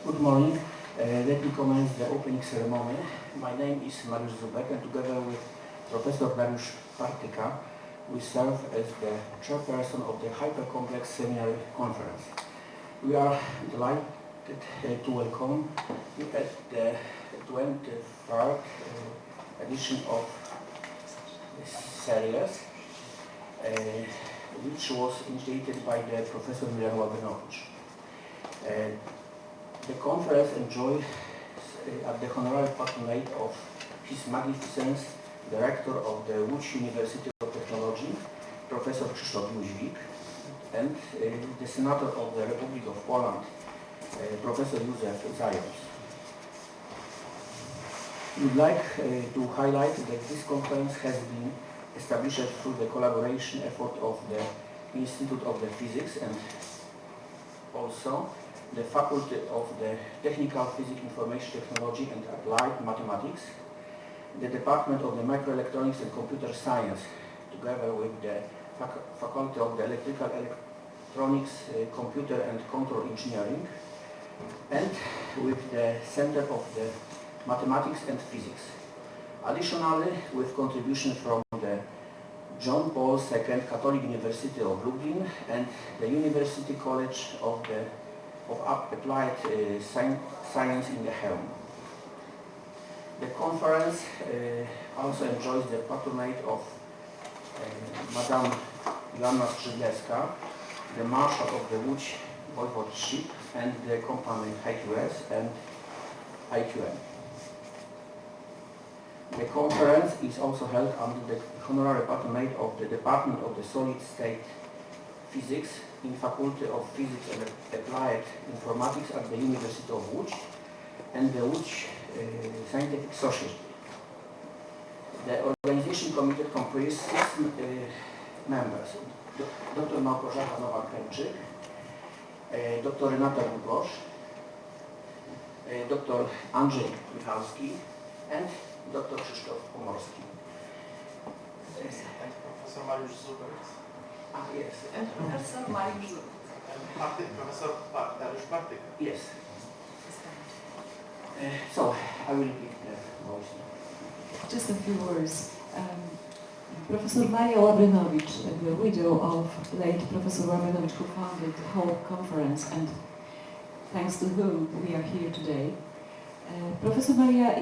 Good morning. Let me commence the opening ceremony. My name is Mariusz Zubek, and together with Professor Dariusz Partyka, we serve as the chairperson of the Hypercomplex Seminar Conference. We are delighted to welcome you at the 23rd edition of this series, which was initiated by the Professor Milan Łabęnowicz. The conference enjoys at the honorary patronage of His Magnificence, Director of the Łódź University of Technology, Professor Krzysztof Jóźwik, and the Senator of the Republic of Poland, Professor Józef Zając. We would like to highlight that this conference has been established through the collaboration effort of the Institute of the Physics and also the Faculty of the Technical Physics, Information Technology and Applied Mathematics, the Department of the Microelectronics and Computer Science, together with the Faculty of the Electrical Electronics, Computer and Control Engineering, and with the Center of the Mathematics and Physics. Additionally, with contribution from the John Paul II Catholic University of Lublin and the University College of Applied Science in the Helm. The conference also enjoys the patronage of Madame Joanna Skrzydlewska, the Marshal of the Łódź Voivodeship, and the company IQS and IQM. The conference is also held under the honorary patronage of the Department of the Solid State Physics in Faculty of Physics and Applied Informatics at the University of Łódź and the Łódź Scientific Society. The organization committee comprises 6 members: Dr. Małgorzata Nowak-Kęczyk, Dr. Renata Długosz, Dr. Andrzej Michalski, and Dr. Krzysztof Pomorski. And Professor Mariusz Zubek. Yes. And Professor Mariusz Zubek. And Professor Dariusz Partyka. Yes. So, I will repeat the voice now. Just a few words. Professor Maria Łabęnowicz, the widow of late Professor Łabęnowicz, who founded the whole conference and thanks to whom we are here today. Professor Maria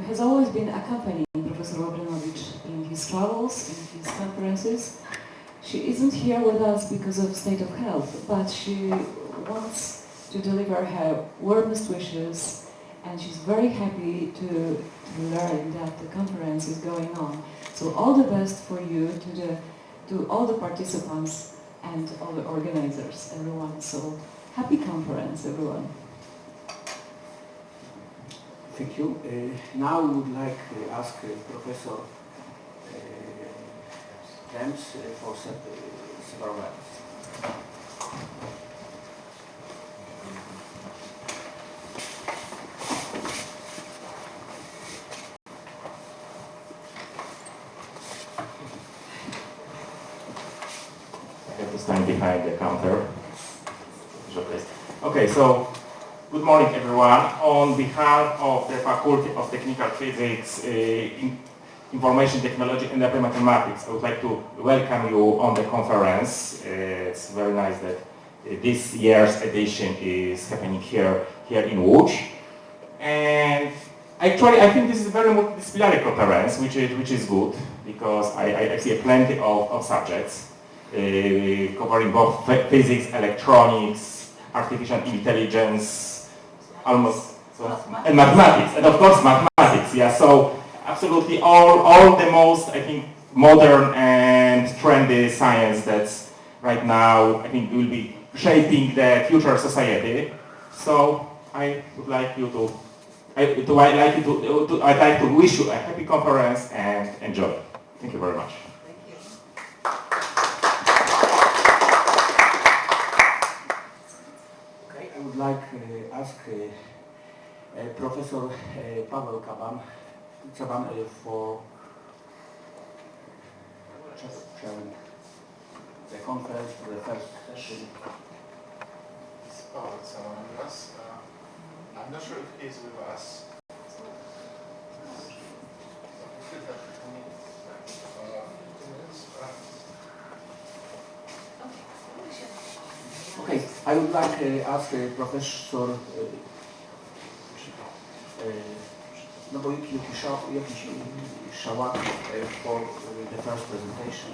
has always been accompanying Professor Łabęnowicz in his travels, in his conferences. She isn't here with us because of state of health, but she wants to deliver her warmest wishes, and she's very happy to learn that the conference is going on. So all the best for you, to all the participants and all the organizers, everyone. So happy conference, everyone. Thank you. Now we would like to ask Professor Dems for several words. I have to stand behind the counter. Okay, so good morning, everyone. On behalf of the Faculty of Technical Physics, Information Technology and Applied Mathematics, I would like to welcome you on the conference. It's very nice that this year's edition is happening here in Łódź. And actually, I think this is a very multidisciplinary conference, which is good, because I see plenty of subjects covering both physics, electronics, artificial intelligence, and mathematics, and of course mathematics. Yeah, so absolutely all the most, I think, modern and trendy science that's right now, I think, will be shaping the future society. So I would like you to, I'd like to wish you a happy conference and enjoy. Thank you very much. Thank you. Okay, I would like to ask Professor Paweł Caban for chairing the conference for the first session. Paweł, co mam nas? is with us. Okay, I would like to ask Professor Nobuyuki Yoshikawa for the first presentation.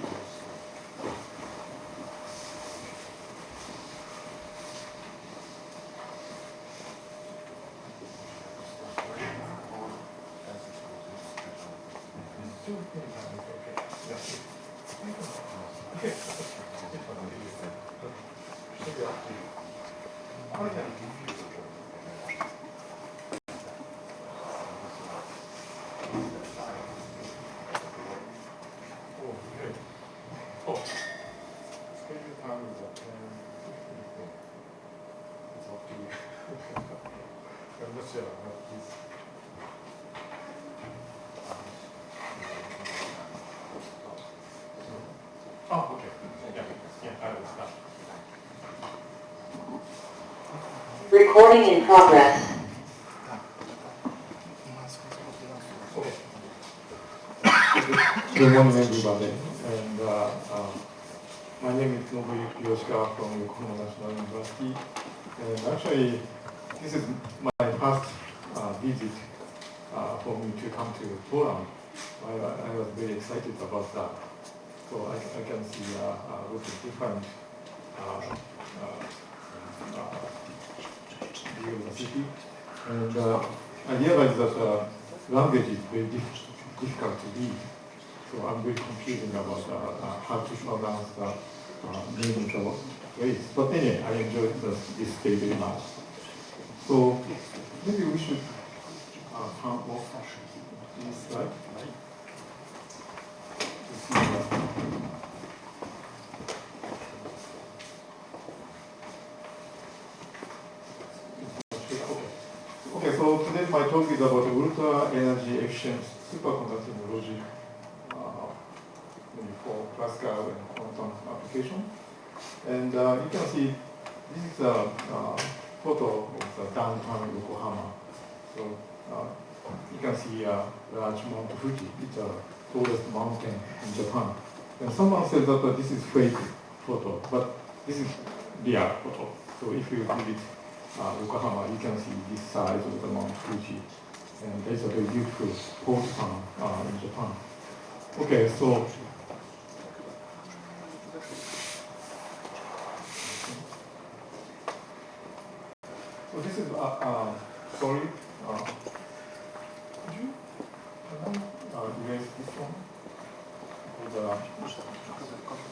Recording in progress. Good morning, everybody. And my name is Nobuyuki Yoshikawa from Yokohama National University. And actually, this is my first visit for me to come to Poland. I was very excited about that. So I can see lots of different view of the city. And I realized that language is very difficult to read. So I'm very confused about how to pronounce the names of ways. But anyway, I enjoyed this day very much. So maybe we should come off this slide. Okay, so today my talk is about ultra energy efficient superconducting logic for classical and quantum application. And you can see this is a photo of the downtown Yokohama. So you can see a large Mount Fuji. It's the tallest mountain in Japan. And someone said that this is fake photo, but this is real photo. So if you visit Yokohama, you can see this size of the Mount Fuji. And there's a very beautiful port town in Japan. Okay, so this is sorry. Could you erase this one?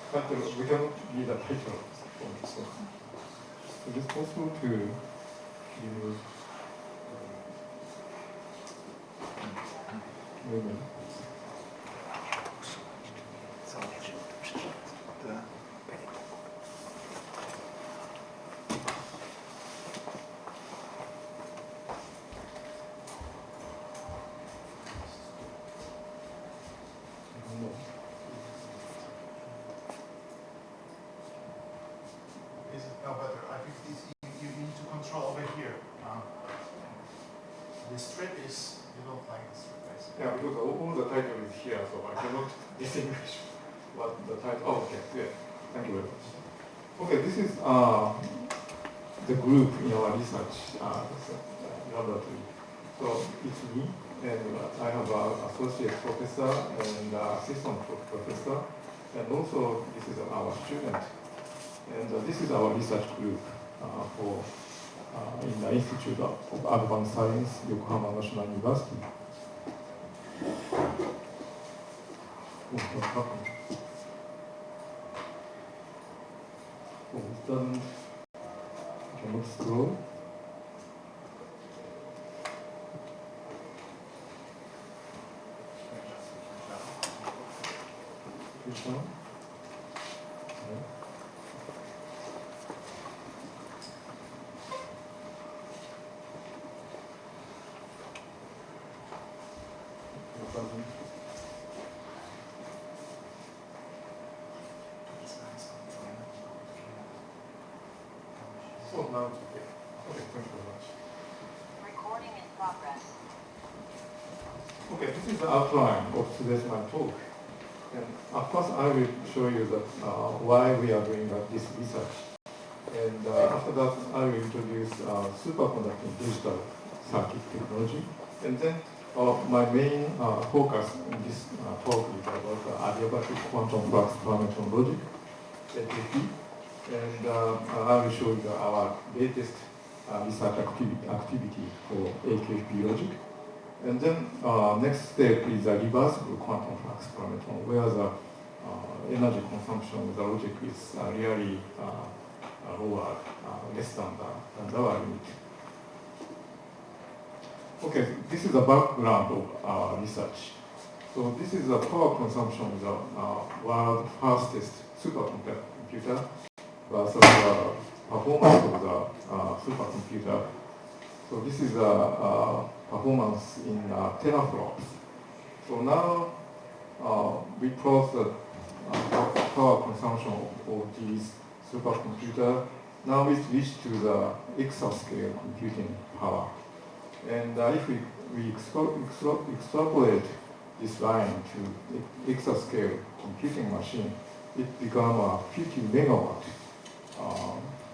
Because we cannot read the title. So is it possible to use maybe? Is it now better? I think you need to control over here. The strip is, you don't like the strip, basically. Yeah, because all the title is here, so I cannot distinguish what the title. Oh, okay, yeah. Thank you very much. Okay, this is the group in our research laboratory. So it's me, and I have an associate professor and assistant professor, and also this is our student. And this is our research group in the Institute of Advanced Science, Yokohama National University. Oh, what happened? Oh, it doesn't, I cannot scroll. This one? Okay. So now it's okay. Okay, thank you very much. Recording in progress. Okay, this is the outline of today's my talk. And of course, I will show you that why we are doing this research. And after that, I will introduce superconducting digital circuit technology. And then my main focus in this talk is about adiabatic quantum flux parameter logic, AQP. And I will show you our latest research activity for AQP logic. And then next step is a reversible quantum flux parameter, where the energy consumption of the logic is really lower, less than the lower limit. Okay, this is the background of our research. So this is the power consumption of the world's fastest supercomputer versus the performance of the supercomputer. So this is the performance in teraflops. So now we plot the power consumption of these supercomputer. Now it's reached to the exascale computing power. And if we extrapolate this line to exascale computing machine, it becomes a 50 megawatt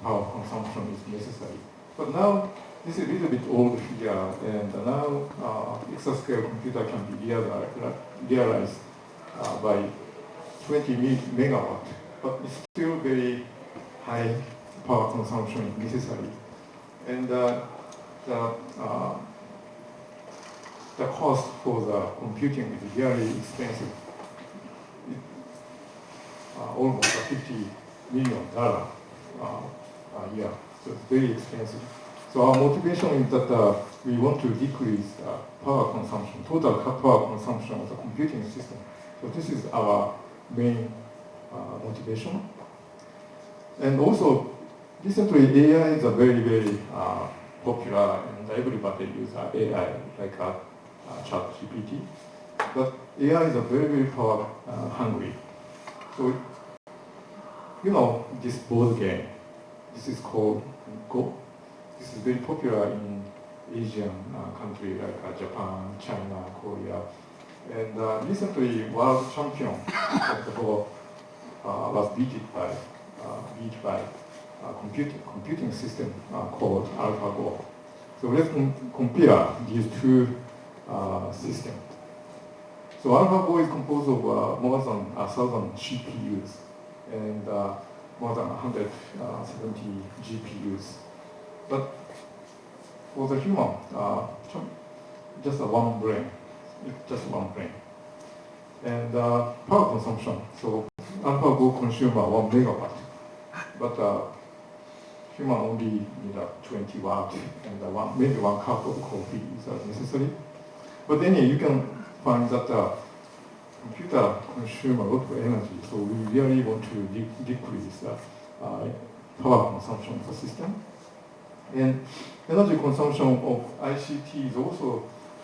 power consumption is necessary. But now this is a little bit old figure, and now exascale computer can be realized by 20 megawatt, but it's still very high power consumption is necessary. And the cost for the computing is very expensive. Almost $50 million a year, so it's very expensive. So our motivation is that we want to decrease power consumption, total power consumption of the computing system. So this is our main motivation. And also, recently AI is a very, very popular, and everybody uses AI, like ChatGPT. But AI is a very, very power hungry. So, you know, this board game, this is called Go. This is very popular in Asian countries like Japan, China, Korea. And recently, world champion of the Go was beaten by computing system called AlphaGo. So let's compare these two systems. So AlphaGo is composed of more than 1,000 CPUs and more than 170 GPUs. But for the human, just one brain, And power consumption, so AlphaGo consumes 1 megawatt, but human only need 20 watts, and maybe 1 cup of coffee is necessary. But then you can find that computer consumes a lot of energy, so we really want to decrease power consumption of the system. And energy consumption of ICT is also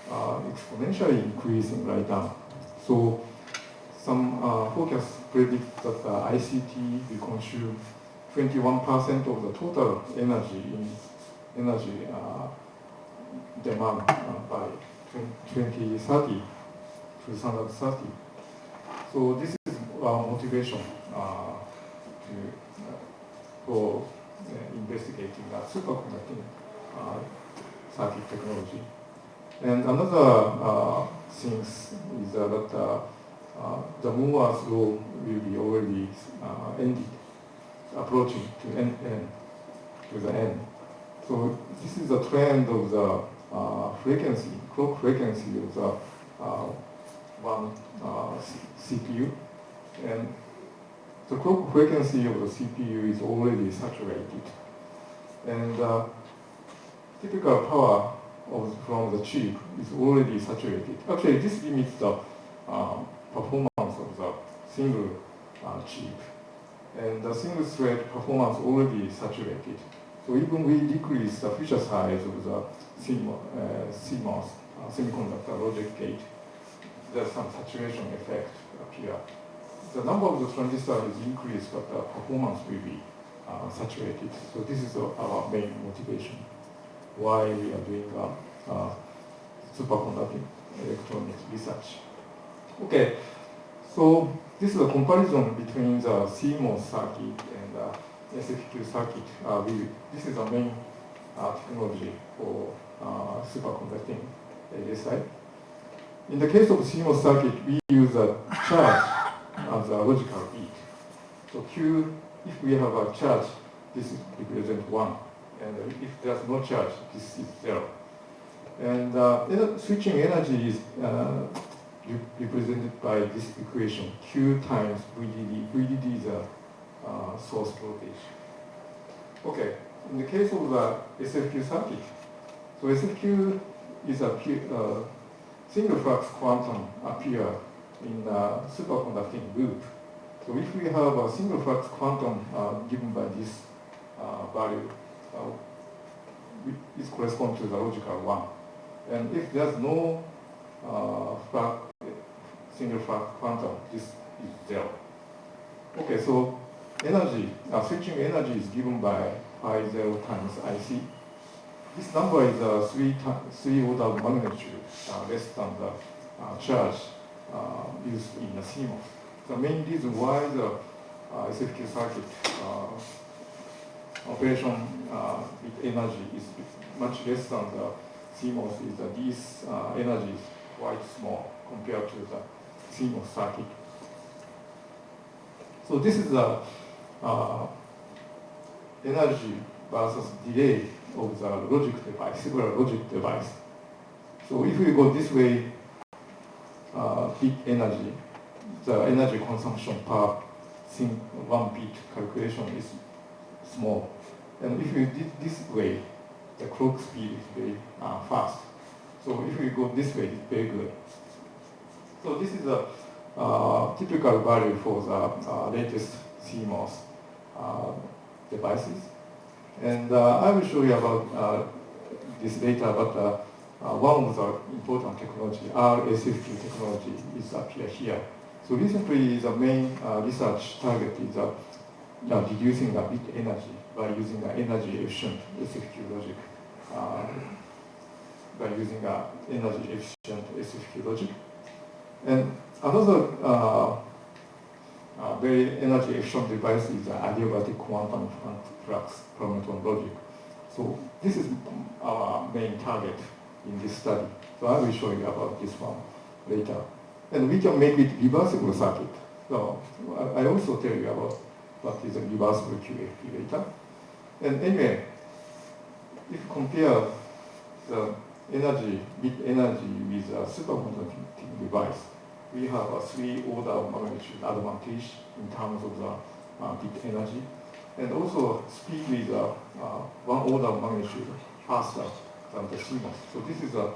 exponentially increasing right now. So some forecasts predict that ICT will consume 21% of the total energy demand by 2030. So this is our motivation for investigating superconducting circuit technology. And another thing is that the Moore's law will be already ended, approaching to the end. So this is the trend of the clock frequency of the one CPU, and the clock frequency of the CPU is already saturated, and typical power from the chip is already saturated. Actually, this limits the performance of the single chip, and the single thread performance already saturated. So even we decrease the feature size of the CMOS semiconductor logic gate, there's some saturation effect appear. The number of the transistors is increased, but the performance will be saturated. So this is our main motivation, why we are doing superconducting electronics research. Okay, so this is a comparison between the CMOS circuit and SFQ circuit. This is the main technology for superconducting ASI. In the case of CMOS circuit, we use a charge as a logical bit. So Q, if we have a charge, this represents 1. And if there's no charge, this is 0. And switching energy is represented by this equation, Q times VDD. VDD is a source voltage. Okay, in the case of the SFQ circuit, so SFQ is a single flux quantum appear in a superconducting loop. So if we have a single flux quantum given by this value, it corresponds to the logical 1. And if there's no single flux quantum, this is 0. Okay, so energy, switching energy is given by phi 0 times IC. This number is 3 order of magnitude less than the charge used in the CMOS. The main reason why the SFQ circuit operation with energy is much less than the CMOS is that these energy is quite small compared to the CMOS circuit. So this is the energy versus delay of the logic device, several logic device. So if we go this way, bit energy, the energy consumption per 1 bit calculation is small. And if we did this way, the clock speed is very fast. So if we go this way, it's very good. So this is a typical value for the latest CMOS devices. And I will show you about this later, but one of the important technology, RSFQ technology, is appear here. So recently, the main research target is reducing the bit energy by using the energy efficient SFQ logic. By using energy efficient SFQ logic. And another very energy efficient device is adiabatic quantum flux chromaton logic. So this is our main target in this study. So I will show you about this one later. And we can make it reversible circuit. So I also tell you about what is a reversible QFP later. And anyway, if you compare the energy, bit energy with a superconducting device, we have a 3 order of magnitude advantage in terms of the bit energy. And also speed is 1 order of magnitude faster than the CMOS. So this is a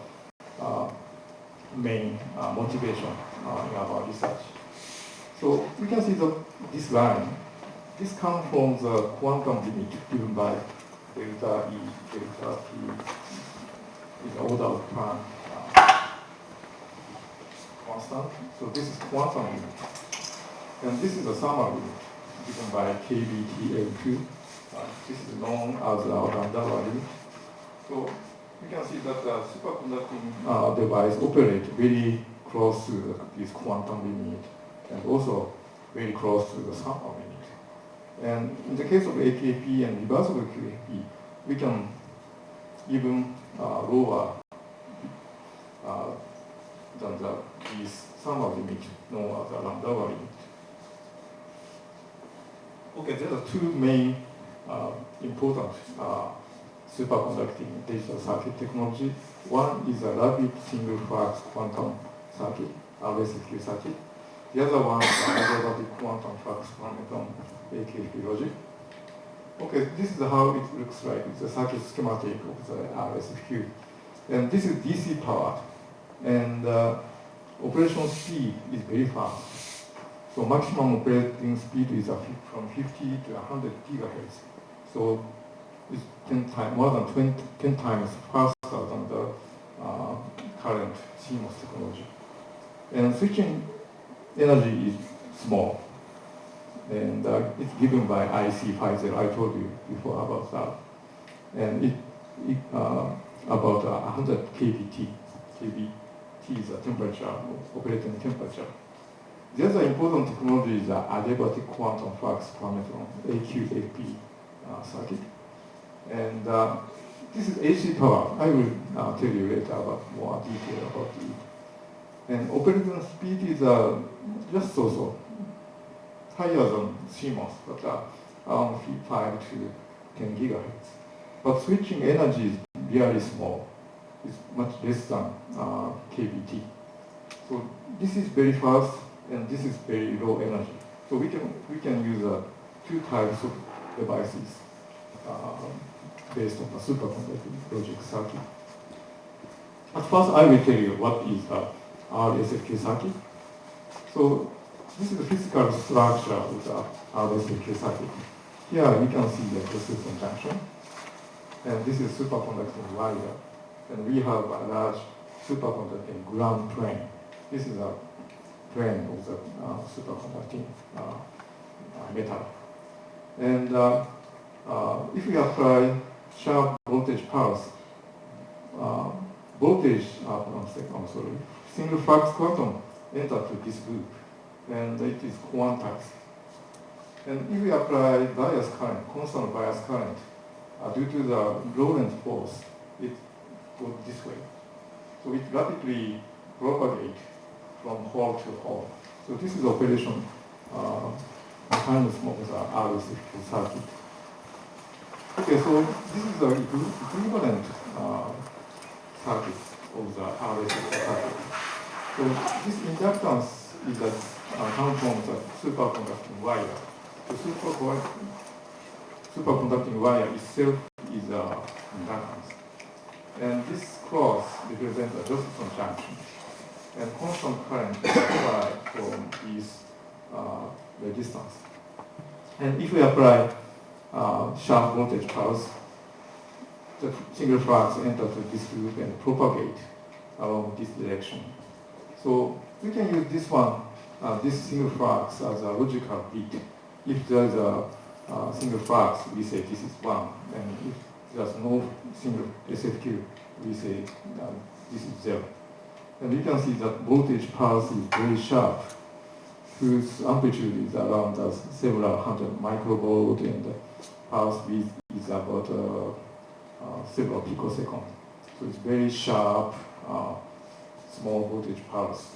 main motivation in our research. So we can see this line. This comes from the quantum limit given by delta E, delta P is the order of time constant. So this is quantum limit. And this is a summer limit given by KBTL2. This is known as our Landauer limit. So we can see that the superconducting device operates very close to this quantum limit and also very close to the summer limit. And in the case of AKP and reversible QFP, we can even lower than this summer limit known as the Landauer limit. Okay, there are 2 main important superconducting digital circuit technology. One is a rapid single flux quantum circuit, RSFQ circuit. The other one is adiabatic quantum flux chromaton AKP logic. Okay, this is how it looks like. It's a circuit schematic of the RSFQ. And this is DC powered. And operational speed is very fast. So maximum operating speed is from 50 to 100 gigahertz. So it's 10 times, more than 10 times faster than the current CMOS technology. And switching energy is small. And it's given by IC 50. I told you before about that. And it about 100 kBt. kBT is the temperature, operating temperature. The other important technology is the adiabatic quantum flux parameter, AQAP circuit. And this is AC power. I will tell you later about more detail about it. And operating speed is just so higher than CMOS, but around 5 to 10 gigahertz. But switching energy is very small. It's much less than kBT. So this is very fast, and this is very low energy. So we can use two types of devices based on the superconducting logic circuit. At first, I will tell you what is the RSFQ circuit. So this is the physical structure of the RSFQ circuit. Here we can see the resistance junction, and this is superconducting wire, and we have a large superconducting ground plane. This is a plane of the superconducting metal. And if we apply sharp voltage pulse, single flux quantum enter to this loop, and it is quantized. And if we apply bias current, constant bias current, due to the Lorentz force, it goes this way. So it rapidly propagates from hole to hole. So this is operation mechanism of the RSFQ circuit. Okay, so this is the equivalent circuit of the RSFQ circuit. So this inductance is comes from the superconducting wire. The superconducting wire itself is inductance. And this cross represents a resistance junction. And constant current is applied from this resistance. And if we apply sharp voltage pulse, the single flux enters this loop and propagate along this direction. So we can use this one, this single flux as a logical bit. If there is a single flux, we say this is 1. And if there's no single SFQ, we say this is 0. And you can see that voltage pulse is very sharp, whose amplitude is around several hundred microvolt, and the pulse width is about several picoseconds. So it's very sharp, small voltage pulse.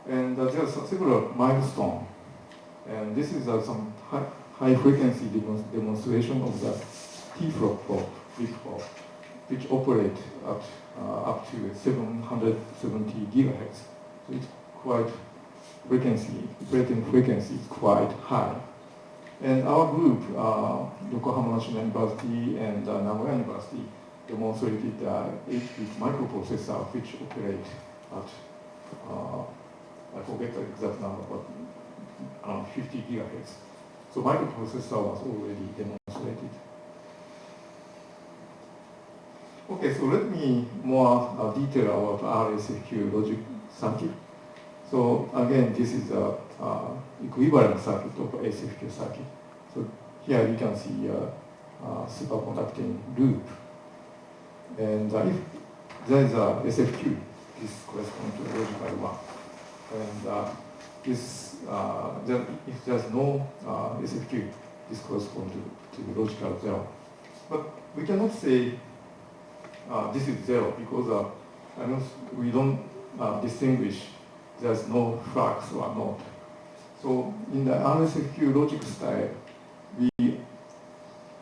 And there are several milestones. And this is some high frequency demonstration of the T-flip-flop, which operate at up to 770 gigahertz. So it's quite operating frequency is quite high. And our group, Yokohama National University and Nagoya University, demonstrated 8-bit microprocessor which operate at, I forget the exact number, but around 50 gigahertz. So microprocessor was already demonstrated. Okay, so let me more detail about RSFQ logic circuit. So again, this is the equivalent circuit of SFQ circuit. So here you can see a superconducting loop. And if there is a SFQ, this corresponds to logical 1. And if there's no SFQ, this corresponds to logical 0. But we cannot say this is 0 because we don't distinguish there's no flux or not. So in the RSFQ logic style, we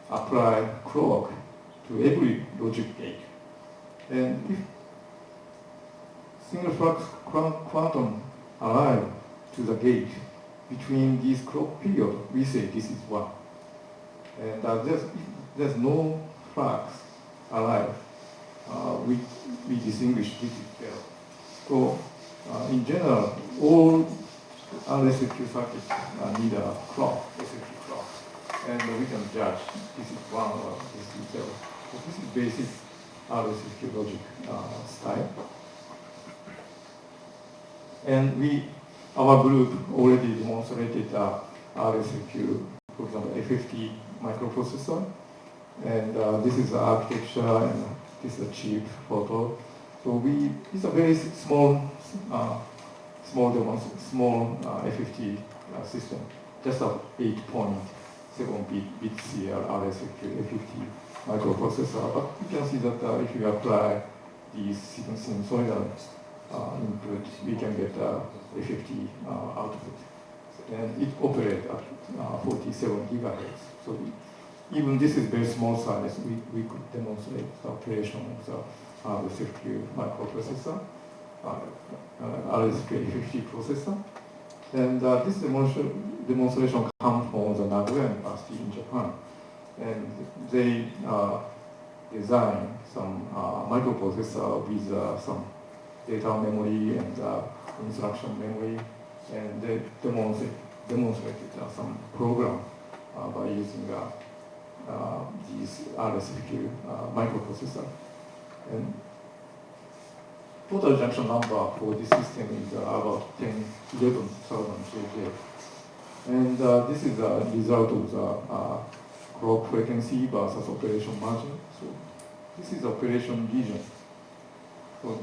apply clock to every logic gate. And if single flux quantum arrive to the gate between these clock periods, we say this is 1. And if there's no flux arrive, we distinguish this is 0. So in general, all RSFQ circuits need a clock, SFQ clock, and we can judge this is 1 or this is 0. So this is basic RSFQ logic style. And our group already demonstrated RSFQ, for example, A50 microprocessor, and this is the architecture, and this is a cheap photo. So it's a very small, small FFT system, just a 8.7 bit CL RS50 FFT microprocessor. But you can see that if you apply these sinusoidal input, we can get FFT output. And it operates at 47 gigahertz. So even this is very small size, we could demonstrate the operation of the RS50 microprocessor, RS50 processor. And this demonstration comes from the Nagoya University in Japan. And they designed some microprocessor with some data memory and instruction memory. And they demonstrated some program by using these RS50 microprocessor. And total junction number for this system is about 11,000 JJ. And this is the result of the clock frequency versus operation margin. So this is operation region. So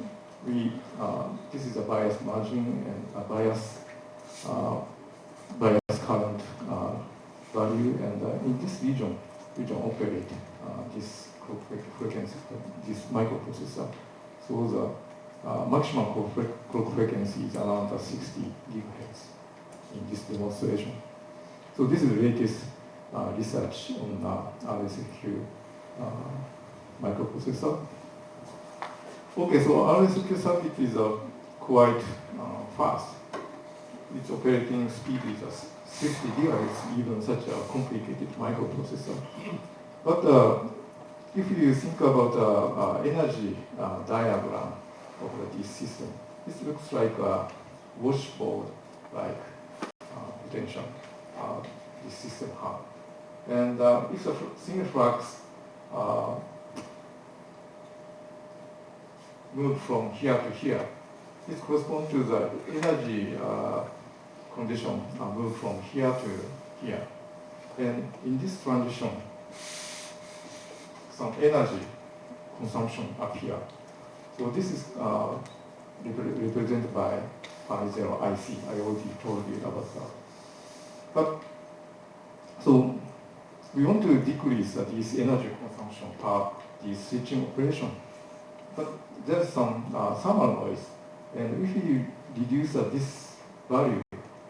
this is a bias margin and a bias current value, and in this region operate this clock frequency, this microprocessor. So the maximum clock frequency is around 60 gigahertz in this demonstration. So this is the latest research on RS50 microprocessor. Okay, so RS50 circuit is quite fast. Its operating speed is 60 gigahertz, even such a complicated microprocessor. But if you think about the energy diagram of this system, this looks like a washboard-like potential this system has. And if the single flux move from here to here, it corresponds to the energy condition move from here to here. And in this transition, some energy consumption appear. So this is represented by phi zero IC. I already told you about that. But so we want to decrease this energy consumption per this switching operation. But there's some thermal noise, and if you reduce this value,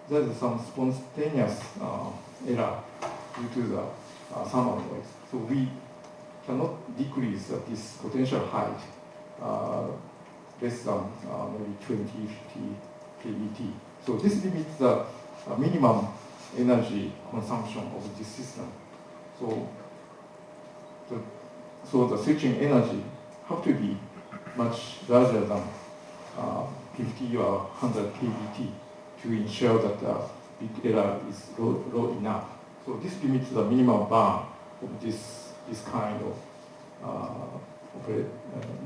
there's some spontaneous error due to the thermal noise. So we cannot decrease this potential height less than maybe 20, 50 kVt. So this limits the minimum energy consumption of this system. So the switching energy have to be much larger than 50 or 100 kVt to ensure that the bit error is low enough. So this limits the minimum bound of this kind of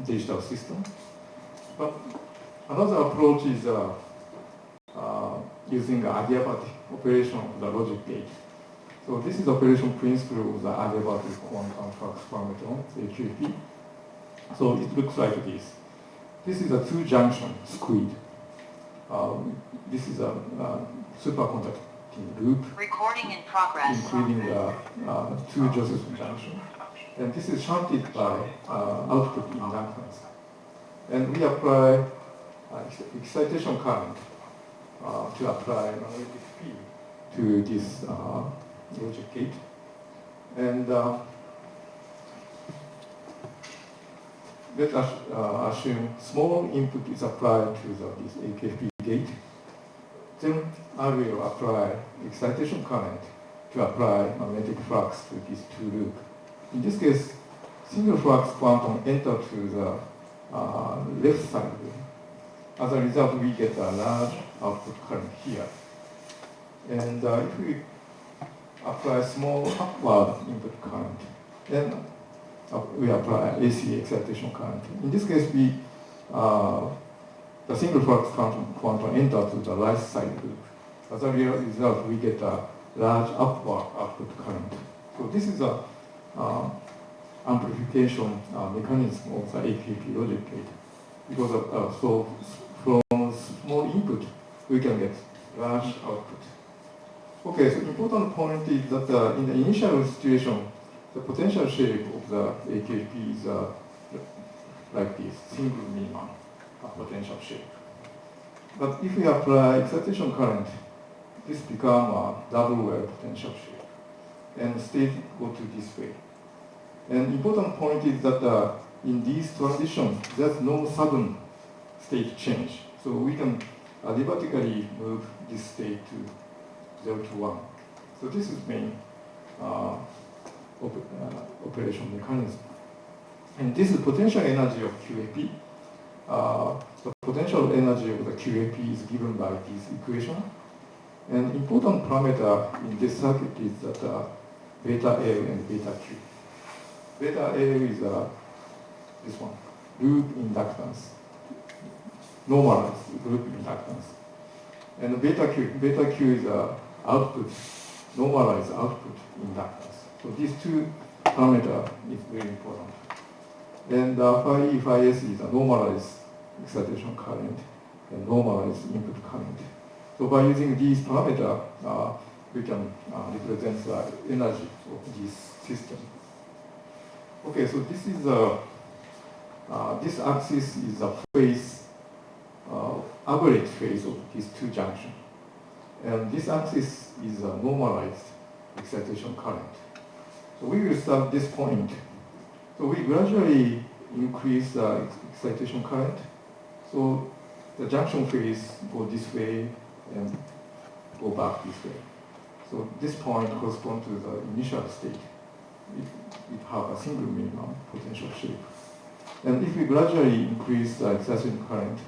digital system. But another approach is using adiabatic operation of the logic gate. So this is operation principle of the adiabatic quantum flux parameter, AQP. So it looks like this. This is a two-junction squid. This is a superconducting loop. Recording in progress. Including the two Josephson junction. And this is shunted by output inductance. And we apply excitation current to apply magnetic field to this logic gate. And let us assume small input is applied to this AKP gate. Then I will apply excitation current to apply magnetic flux to these two loops. In this case, single flux quantum enter to the left side loop. As a result, we get a large output current here. And if we apply small upward input current, then we apply AC excitation current. In this case, the single flux quantum enter to the right side loop. As a result, we get a large upward output current. So this is a amplification mechanism of the AKP logic gate. because so from small input we can get large output. Okay, so important point is that in the initial situation, the potential shape of the AKP is like this, single minimum potential shape. But if we apply excitation current, this becomes a double well potential shape, and state go to this way. And important point is that in this transition, there's no sudden state change. So we can adiabatically move this state to 0 to 1. So this is main operation mechanism. And this is potential energy of QAP. The potential energy of the QAP is given by this equation. And important parameter in this circuit is that beta L and beta Q. Beta L is this one, loop inductance, normalized loop inductance. And beta Q is output, normalized output inductance. So these two parameters is very important. And phi E, phi S is a normalized excitation current and normalized input current. So by using these parameters, we can represent the energy of this system. Okay, so this is this axis is a phase, average phase of these two junctions. And this axis is a normalized excitation current. So we will start this point. So we gradually increase the excitation current. So the junction phase go this way and go back this way. So this point corresponds to the initial state. It have a single minimum potential shape. And if we gradually increase the excitation current,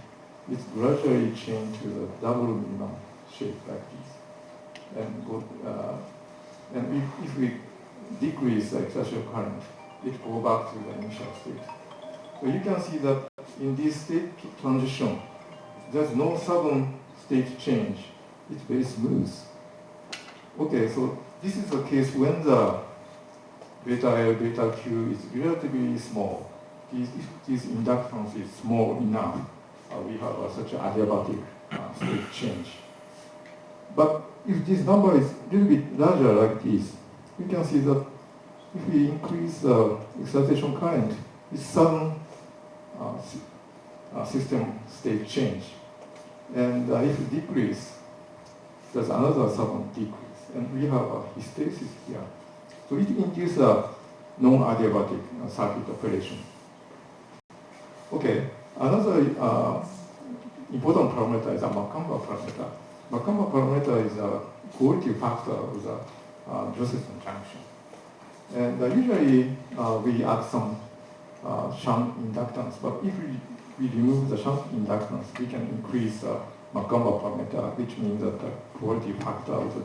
it gradually change to the double minimum shape like this. And if we decrease the excitation current, it go back to the initial state. So you can see that in this state transition, there's no sudden state change. It's very smooth. Okay, so this is the case when the beta L, beta Q is relatively small. This inductance is small enough. We have such an adiabatic state change. But if this number is a little bit larger like this, we can see that if we increase the excitation current, it's sudden system state change. And if we decrease, there's another sudden decrease. And we have a hysteresis here. So it induces a non-adiabatic circuit operation. Okay, another important parameter is a Macamba parameter. Macamba parameter is a quality factor of the Josephson junction. And usually we add some shunt inductance, but if we remove the shunt inductance, we can increase the Macamba parameter, which means that the quality factor of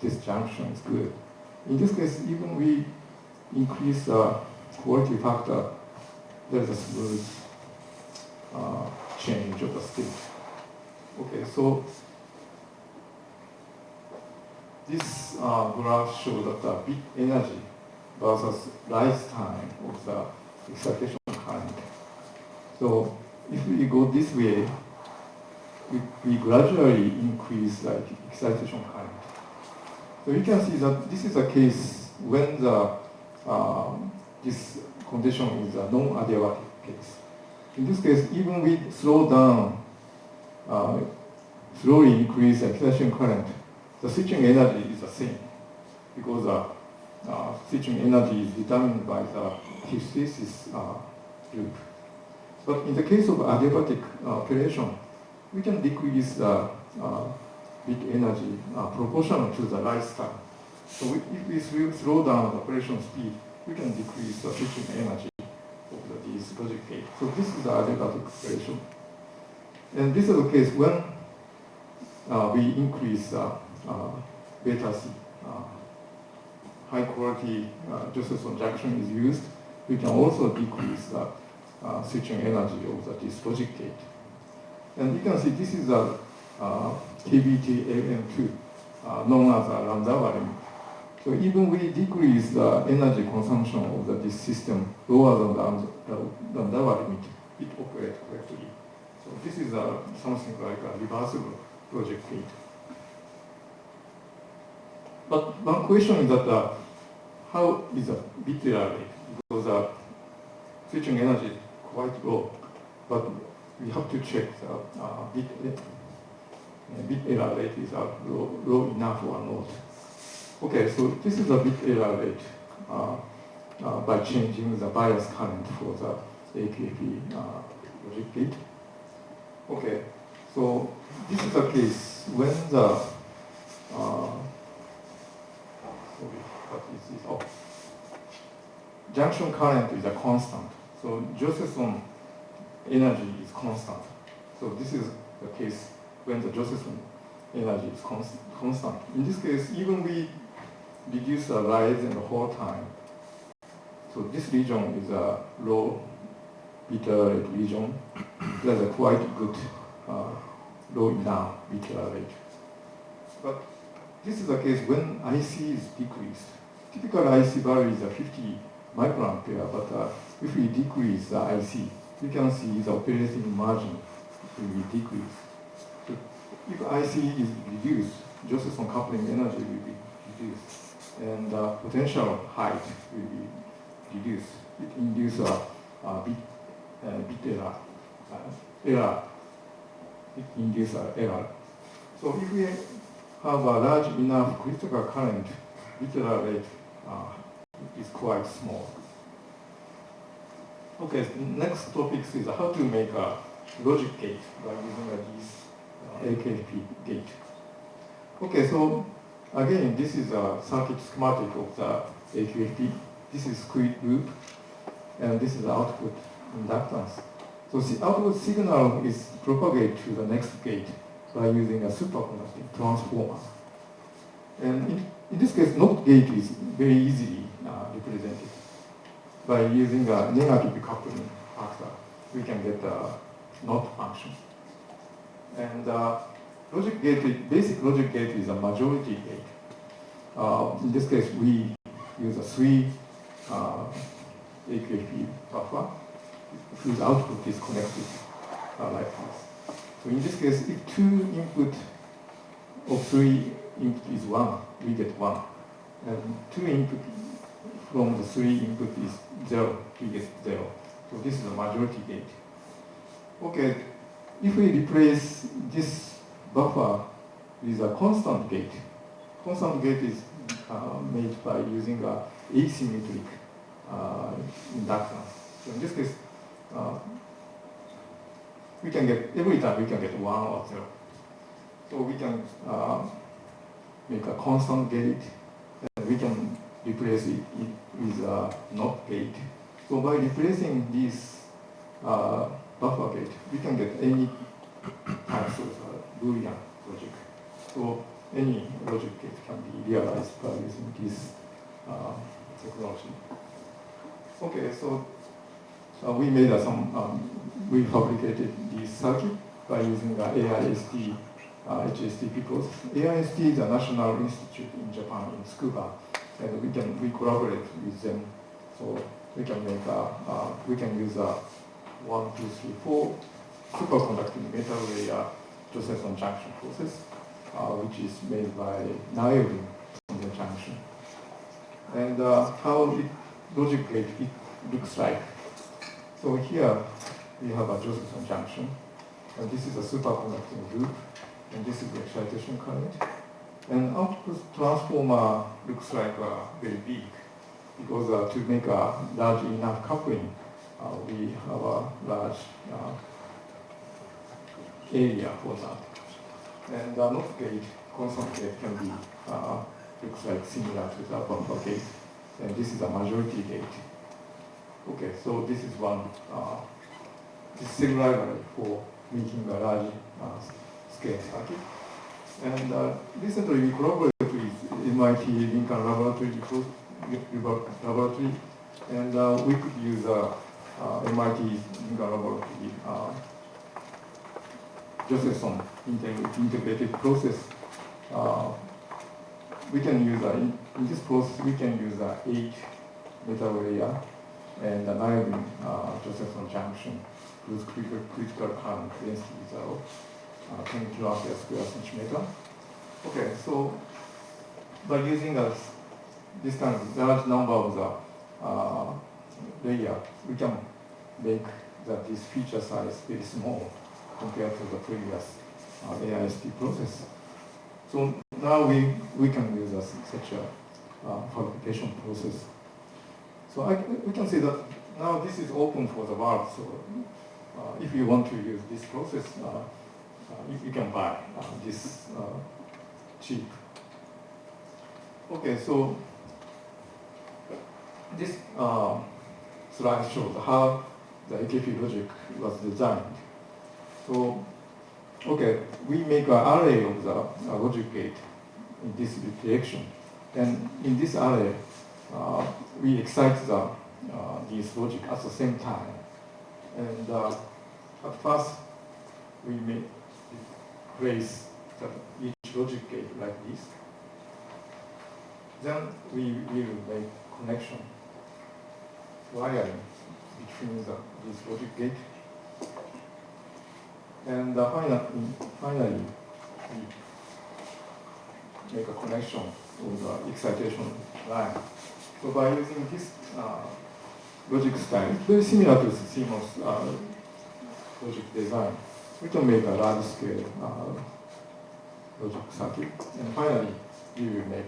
this junction is good. In this case, even we increase the quality factor, there is a smooth change of the state. Okay, so this graph shows that the bit energy versus lifetime of the excitation current. So if we go this way, we gradually increase the excitation current. So you can see that this is a case when the this condition is a non-adiabatic case. In this case, even we slow down, slowly increase the excitation current, the switching energy is the same because the switching energy is determined by the hysteresis loop. But in the case of adiabatic operation, we can decrease the bit energy proportional to the lifetime. So if we slow down the operation speed, we can decrease the switching energy of this logic gate. So this is the adiabatic operation. And this is the case when we increase beta C. High quality Josephson junction is used. We can also decrease the switching energy of this logic gate. And you can see this is a KBT AM2, known as a lambda volume. So even we decrease the energy consumption of this system lower than the lambda limit, it operates correctly. So this is something like a reversible logic gate. But one question is that how is a bit error rate? Because switching energy is quite low, but we have to check the bit error rate is low enough or not. Okay, so this is a bit error rate by changing the bias current for the AKP logic gate. Okay, so this is a case when the junction current is a constant. So Josephson energy is constant. So this is the case when the Josephson energy is constant. In this case, even we reduce the rise and the whole time. So this region is a low beta rate region. There's a quite good low enough beta rate. But this is the case when IC is decreased. Typical IC value is a 50 microampere, but if we decrease the IC, you can see the operating margin will be decreased. So if IC is reduced, Josephson coupling energy will be reduced, and potential height will be reduced. It induces a bit error. It induces error. So if we have a large enough critical current, bit error rate is quite small. Okay, next topic is how to make a logic gate by using this AKP gate. Okay, so again, this is a circuit schematic of the AKP. This is squid loop, and this is the output inductance. So the output signal is propagated to the next gate by using a superconducting transformer. And in this case, NOT gate is very easily represented. By using a negative coupling factor, we can get a NOT function. And logic gate, basic logic gate is a majority gate. In this case, we use a 3 AKP buffer whose output is connected like this. So in this case, if 2 input of 3 input is 1, we get 1. And 2 input from the 3 input is 0, we get 0. So this is a majority gate. Okay, if we replace this buffer with a constant gate is made by using a asymmetric inductance. So in this case, we can get, every time we can get 1 or 0. So we can make a constant gate, and we can replace it with a NOT gate. So by replacing this buffer gate, we can get any types of Boolean logic. So any logic gate can be realized by using this technology. Okay, so we made we fabricated this circuit by using AIST HSTP process. AIST is a national institute in Japan, in Tsukuba, and we collaborate with them. So we can make we can use a 1, 2, 3, 4 superconducting metal layer Josephson junction process, which is made by niobium in the junction. And how logic gate it looks like. So here we have a Josephson junction, and this is a superconducting loop, and this is the excitation current. And output transformer looks like very big, because to make a large enough coupling, we have a large area for that. And the NOT gate, constant gate, can be looks like similar to the buffer gate, and this is a majority gate. Okay, so this is one this is library for making a large scale circuit. And recently we collaborated with MIT Lincoln Laboratory, and we could use MIT Lincoln Laboratory Josephson integrated process. We can use in this process we can use 8 metal layer and a niobium Josephson junction whose critical current density is 10 kiloampere square centimeter. Okay, so by using this kind of large number of the layer, we can make this feature size very small compared to the previous AIST process. So now we can use such a fabrication process. So we can see that now this is open for the world. So if you want to use this process, you can buy this chip. Okay, so this slide shows how the AKP logic was designed. So, okay, we make an array of the logic gate in this direction. And in this array, we excite this logic at the same time. And at first, we may place each logic gate like this. Then we will make connection wiring between this logic gate. And finally, we make a connection with the excitation line. So by using this logic style, it's very similar to CMOS logic design. We can make a large-scale logic circuit. And finally, we will make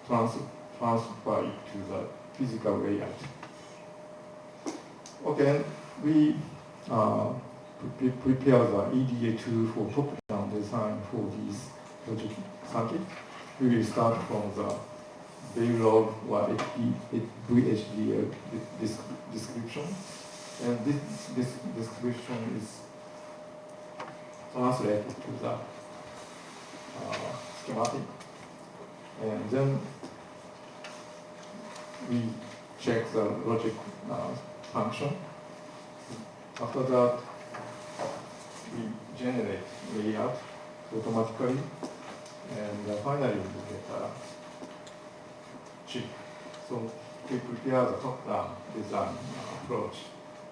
transfer it to the physical layout. Okay, we prepare the EDA2 for top-down design for this logic circuit. We will start from the Verilog or VHDL description. And this description is translated to the schematic. And then we check the logic function. After that, we generate layout automatically. And finally, we get a chip. So we prepare the top-down design approach.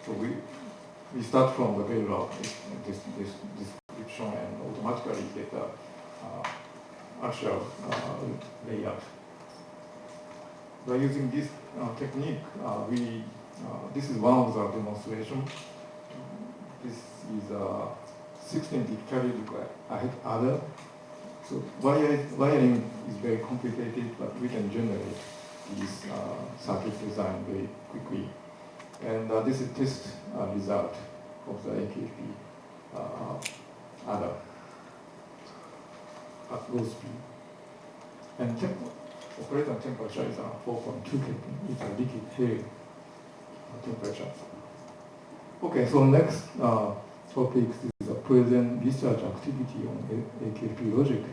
So we start from the Verilog this description and automatically get the actual layout. By using this technique, this is one of the demonstrations. This is a 16-bit carry adder. So wiring is very complicated, but we can generate this circuit design very quickly. And this is test result of the AKP adder at low speed. And operating temperature is 4.2 Kelvin. It's a liquid helium temperature. Okay, so next topic is the present research activity on AKP logic.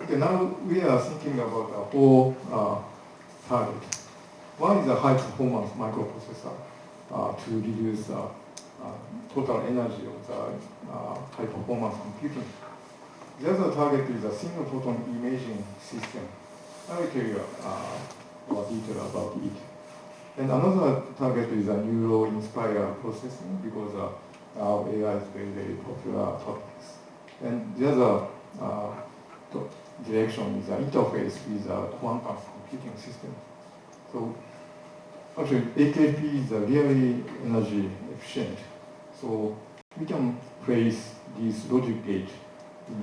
Okay, now we are thinking about a whole target. One is a high performance microprocessor to reduce total energy of the high performance computing. The other target is a single photon imaging system. I will tell you more detail about it. And another target is a neuro-inspired processing because our AI is very, very popular topics. And the other direction is an interface with a quantum computing system. So actually, AKP is really energy efficient. So we can place this logic gate in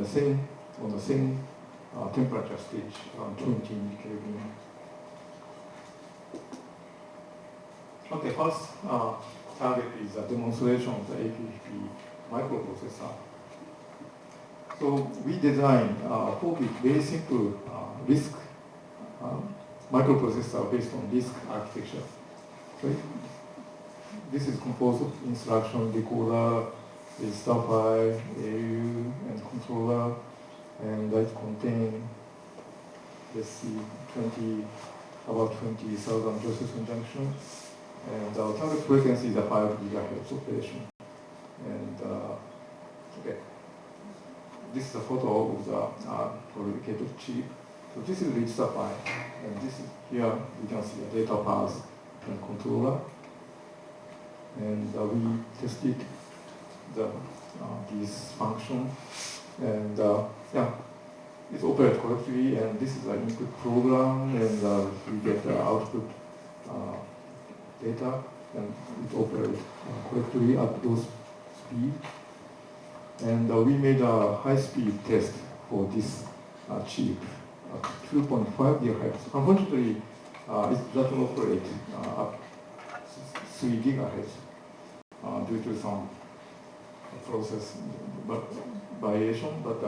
on the same temperature stage, around 20 Kelvin. Okay, first target is a demonstration of the AKP microprocessor. So we designed a 4-bit very simple RISC microprocessor based on RISC architecture. So this is composed of instruction decoder, with star file, ALU, and controller, and that contain, let's see, about 20,000 processing junctions. And our target frequency is a 5 GHz operation. And okay, this is a photo of the fabricated chip. So this is rich file, and this is here you can see a data path and controller. and we tested this function, and yeah, it operates correctly, and this is an input program, and we get the output data, and it operates correctly at those speed. And we made a high-speed test for this chip at 2.5 gigahertz. Unfortunately, it doesn't operate at 3 gigahertz due to some process variation, but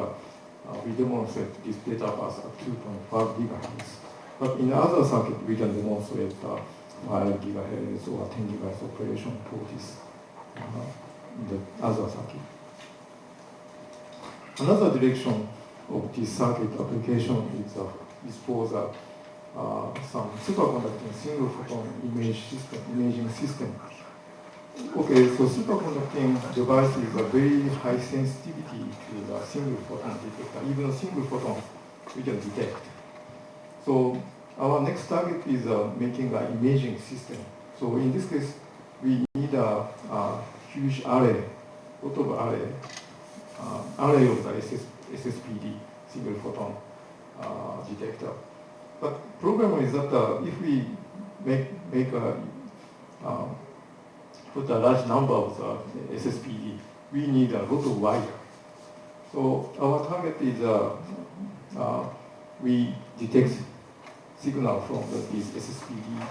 we demonstrate this data bus at 2.5 gigahertz. But in other circuit, we can demonstrate 5 gigahertz or 10 gigahertz operation for this in the other circuit. Another direction of this circuit application is for some superconducting single photon imaging system. Okay, so superconducting devices are very high sensitivity to the single photon detector. Even a single photon we can detect. So our next target is making an imaging system. So in this case, we need a huge array, lot of array of the SSPD, single photon detector. But problem is that if we put a large number of SSPD, we need a lot of wire. So our target is we detect signal from this SSPD,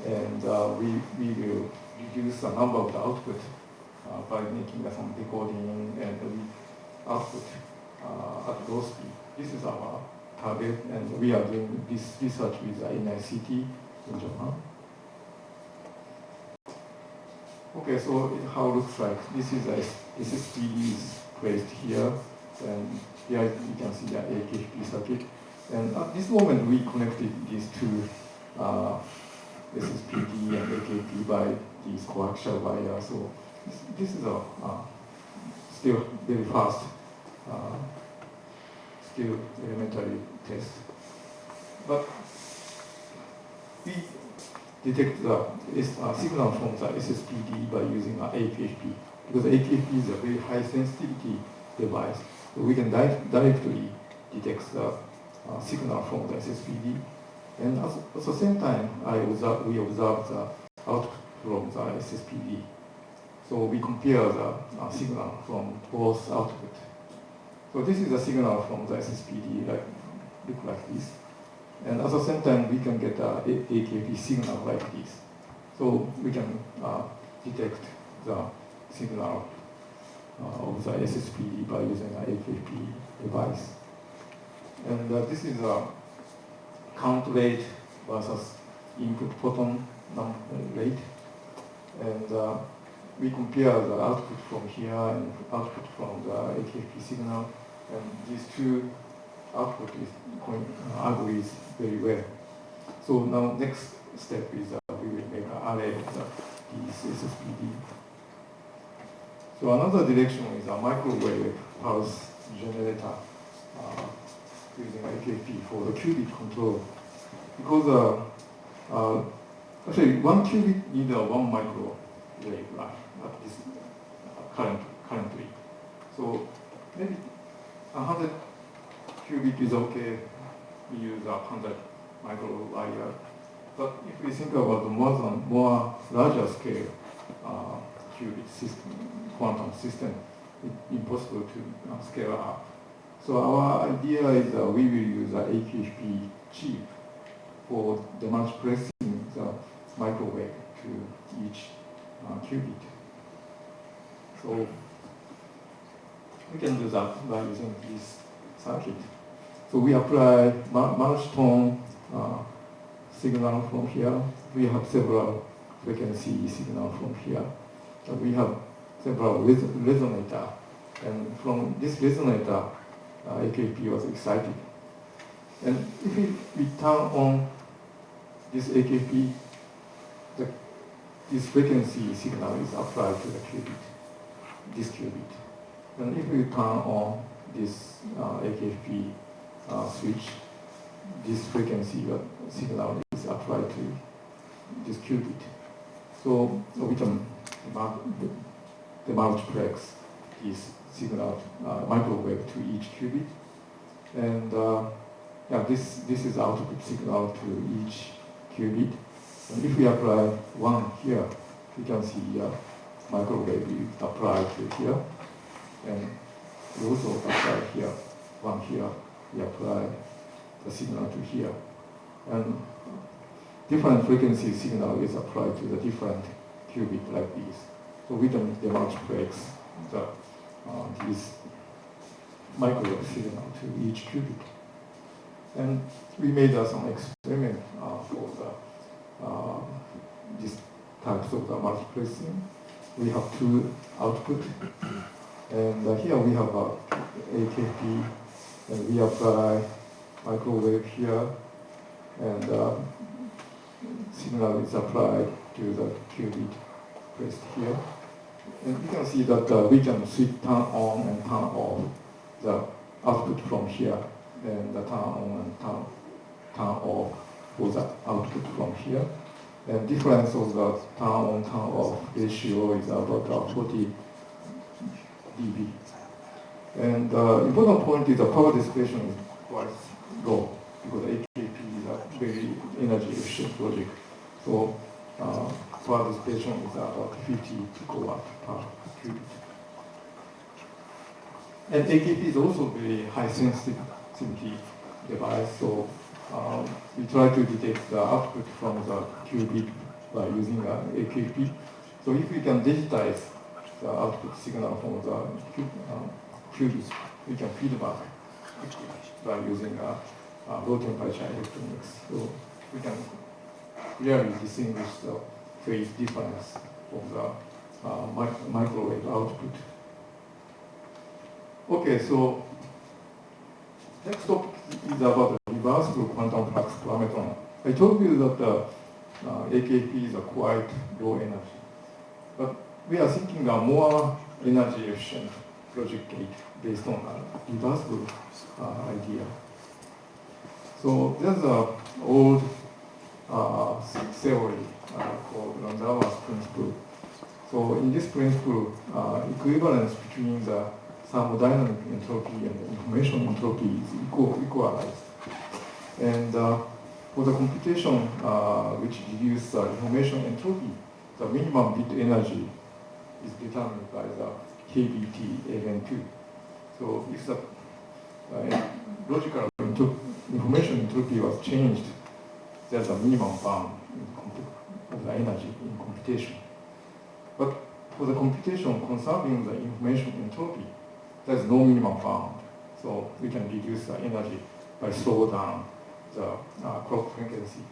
and we will reduce the number of the output by making some decoding, and we output at low speed. This is our target, and we are doing this research with NICT in Japan. Okay, so how it looks like. This is a SSPD is placed here, and here you can see the AKHP circuit. And at this moment, we connected these two SSPD and AKHP by these coaxial wire. So this is a still very fast, still elementary test. But we detect the signal from the SSPD by using AKHP, because AKHP is a very high sensitivity device. So we can directly detect the signal from the SSPD. And at the same time, we observe the output from the SSPD. So we compare the signal from both output. So this is the signal from the SSPD, look like this. And at the same time, we can get a AKP signal like this. So we can detect the signal of the SSPD by using an AKP device. And this is a count rate versus input photon rate. And we compare the output from here and output from the AKP signal. And these two output is agrees very well. So now next step is we will make an array of these SSPD. So another direction is a microwave pulse generator using AKP for the qubit control. Because actually 1 qubit needs 1 microwave line at this currently. So maybe 100 qubit is okay. We use 100 microwire. But if we think about the more larger scale qubit system, quantum system, it's impossible to scale up. So our idea is we will use an AKHP chip for demonstrating the microwave to each qubit. So we can do that by using this circuit. So we apply multi-tone signal from here. We have several frequency signal from here. So we have several resonator. And from this resonator, AKP was excited. And if we turn on this AKP, this frequency signal is applied to the qubit, this qubit. And if we turn on this AKP switch, this frequency signal is applied to this qubit. So we can the multiplex this signal microwave to each qubit. And yeah, this is output signal to each qubit. And if we apply 1 here, you can see microwave is applied to here. And we also apply here, 1 here, we apply the signal to here. And different frequency signal is applied to the different qubit like this. So we can multiplex this microwave signal to each qubit. And we made some experiment for these types of the multiplexing. We have 2 output, and here we have AKP, and we apply microwave here, and signal is applied to the qubit placed here. And you can see that we can switch turn on and turn off the output from here, and the turn on and turn off for the output from here. And difference of the turn on, turn off ratio is about 40 dB. And important point is the power dissipation is quite low because AKP is a very energy efficient logic. So power dissipation is about 50 picowatt per qubit. And AKP is also very high sensitivity device. So we try to detect the output from the qubit by using AKP. So if we can digitize the output signal from the qubits, we can feedback by using low temperature electronics. So we can clearly distinguish the phase difference of the microwave output. Okay, so next topic is about the reversible quantum flux parameter. I told you that AKP is a quite low energy, but we are thinking a more energy efficient logic gate based on a reversible idea. So there's an old theory called Landauer's principle. So in this principle, equivalence between the thermodynamic entropy and the information entropy is equalized. And for the computation which reduces information entropy, the minimum bit energy is determined by the KBT ln2. So if the logical information entropy was changed, there's a minimum bound of the energy in computation. But for the computation conserving the information entropy, there's no minimum bound. So we can reduce the energy by slow down the clock frequency.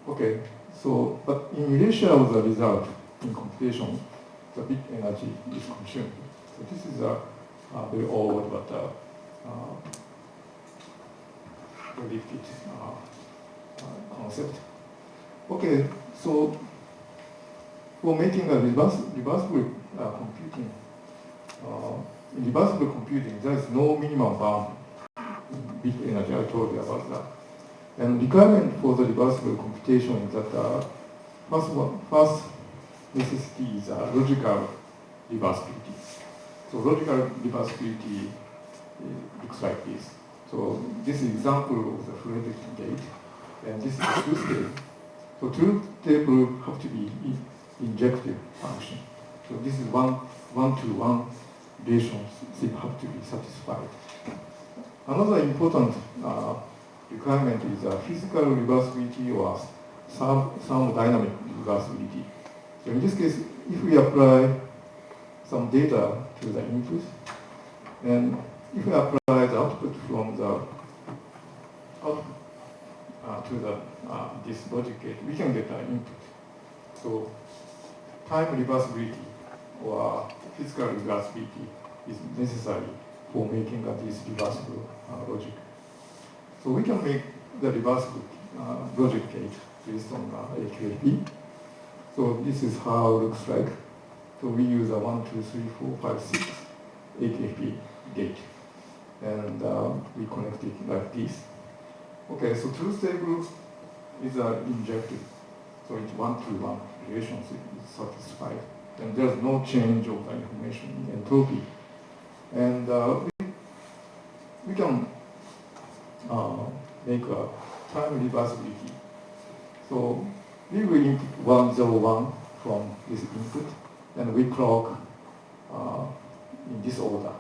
Okay, so, but in relation of the result in computation, the bit energy is consumed. So this is a very old but predicted concept. Okay, so for making a reversible computing, in reversible computing, there is no minimum bound bit energy. I told you about that. And requirement for the reversible computation is that first necessity is logical reversibility. So logical reversibility looks like this. So this is example of the Frederick gate, and this is the truth table. So truth table have to be injective function. So this is one-to-one relationship have to be satisfied. Another important requirement is physical reversibility or thermodynamic reversibility. So in this case, if we apply some data to the input, and if we apply the output from the to the this logic gate, we can get an input. So time reversibility or physical reversibility is necessary for making this reversible logic. So we can make the reversible logic gate based on AKP. So this is how it looks like. So we use a 1, 2, 3, 4, 5, 6 AKP gate, and we connect it like this. Okay, so truth table is injective, so it's one-to-one relationship is satisfied. and there's no change of the information in entropy. And we can make a time reversibility. So we will input 101 from this input, and we clock in this order.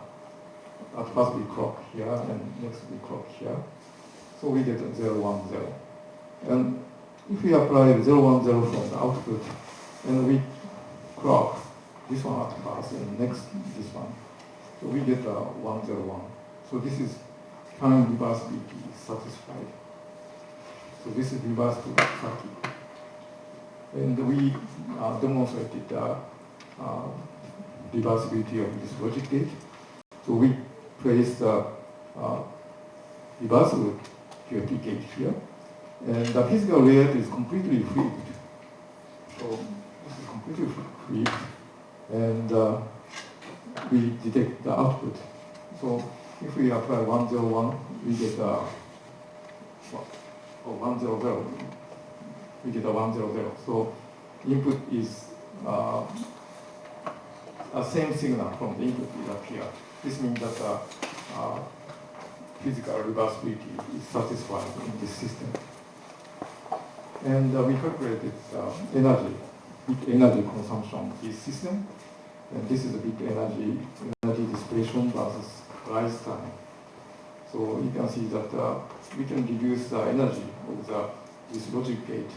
At first we clock here, and next we clock here. So we get 010. And if we apply 010 from the output, and we clock this one at first, and next this one, so we get 101. So this is time reversibility satisfied. So this is reversible circuit. And we demonstrated reversibility of this logic gate. So we place the reversible QFT gate here. And the physical layer is completely flipped. So this is completely flipped. And we detect the output. So if we apply 101, we get 100. We get a 100. So input is a same signal from the input is up here. This means that physical reversibility is satisfied in this system. And we calculated energy, bit energy consumption of this system. And this is a bit energy dissipation versus rise time. So you can see that we can reduce the energy of this logic gate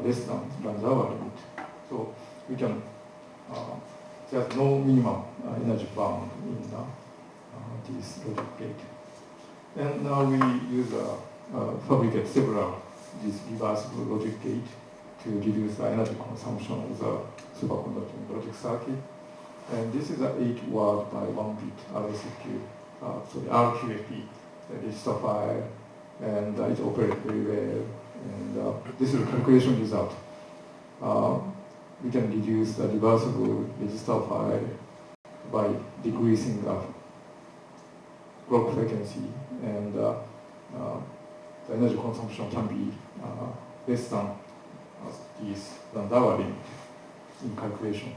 less than Landauer limit. So we can, there's no minimum energy bound in this logic gate. And now we use fabricate several this reversible logic gate to reduce the energy consumption of the superconducting logic circuit. And this is an 8 word by 1 bit RSQ, RQFP, register file, and it operates very well. And this is a calculation result. We can reduce the reversible register file by decreasing the clock frequency, and the energy consumption can be less than this Landauer limit in calculation.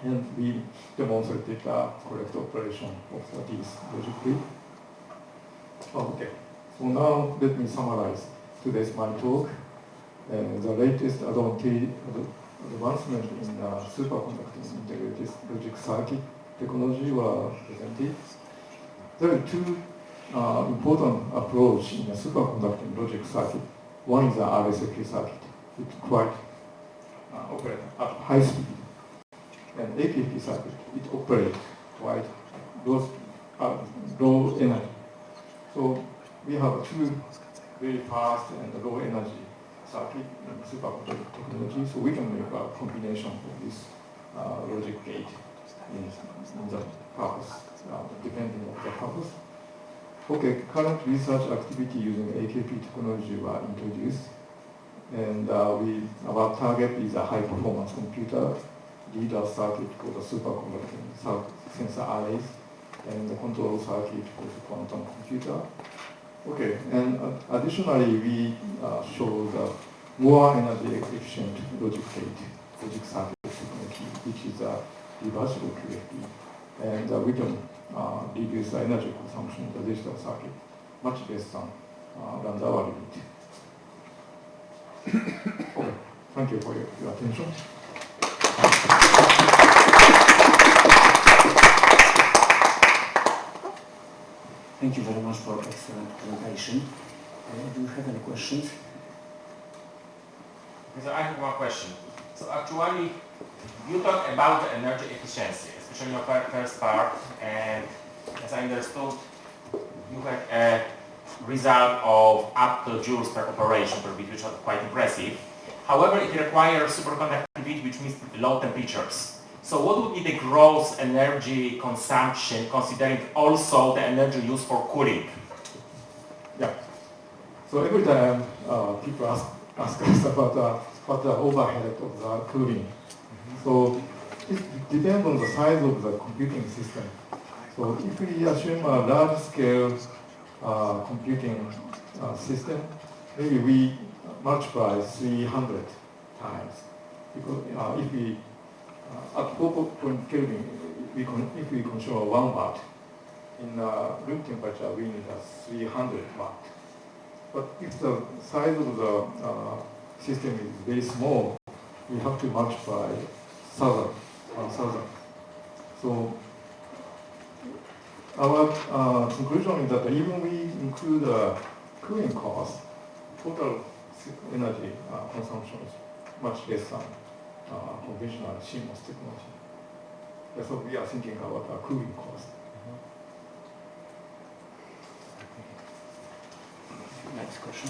And we demonstrated the correct operation of this logic gate. Okay, so now let me summarize today's my talk. The latest advancement in superconducting integrated logic circuit technology were presented. There are two important approaches in a superconducting logic circuit. One is the RSQ circuit. It quite operates at high speed. And AKP circuit, it operates quite low energy. So we have two very fast and low energy circuit in superconducting technology. So we can make a combination of this logic gate in the purpose, depending on the purpose. Okay, current research activity using AKP technology were introduced. And our target is a high performance computer leader circuit called the superconducting sensor arrays, and the control circuit called the quantum computer. Okay, and additionally, we show the more energy efficient logic circuit technology, which is a reversible QFT, and we can reduce the energy consumption of the digital circuit much less than Landauer limit. Okay, thank you for your attention. Thank you very much for excellent presentation. Do you have any questions? So I have one question. So actually, you talk about the energy efficiency, especially your first part, and as I understood, you had a result of up to joules per operation per bit, which are quite impressive. However, it requires superconductivity, which means low temperatures. So what would be the gross energy consumption, considering also the energy used for cooling? Yeah. So every time people ask us about what the overhead of the cooling. So it depends on the size of the computing system. So if we assume a large-scale computing system, maybe we multiply 300 times because if we at 4 Kelvin, if we control 1 watt, in room temperature we need 300 watt. But if the size of the system is very small, we have to multiply 1,000. So our conclusion is that even we include cooling cost, total energy consumption is much less than conventional CMOS technology. That's what we are thinking about cooling cost. Next question.